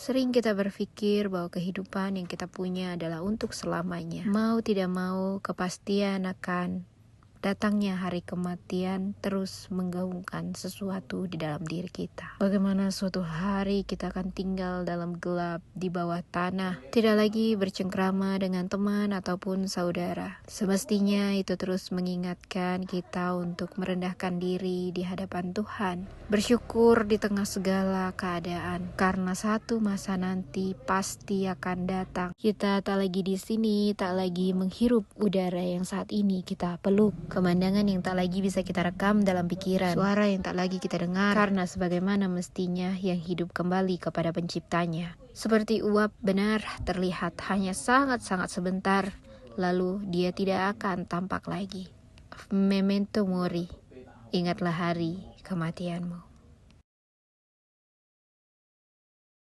Sering kita berpikir bahwa kehidupan yang kita punya adalah untuk selamanya. Mau tidak mau, kepastian akan datangnya hari kematian terus menggaungkan sesuatu di dalam diri kita. Bagaimana suatu hari kita akan tinggal dalam gelap di bawah tanah, tidak lagi bercengkrama dengan teman ataupun saudara. Semestinya itu terus mengingatkan kita untuk merendahkan diri di hadapan Tuhan, bersyukur di tengah segala keadaan, karena satu masa nanti pasti akan datang. Kita tak lagi di sini, tak lagi menghirup udara yang saat ini kita peluk, pemandangan yang tak lagi bisa kita rekam dalam pikiran, suara yang tak lagi kita dengar, karena sebagaimana mestinya yang hidup kembali kepada penciptanya. Seperti uap benar terlihat hanya sangat-sangat sebentar, lalu dia tidak akan tampak lagi. Memento mori, ingatlah hari kematianmu.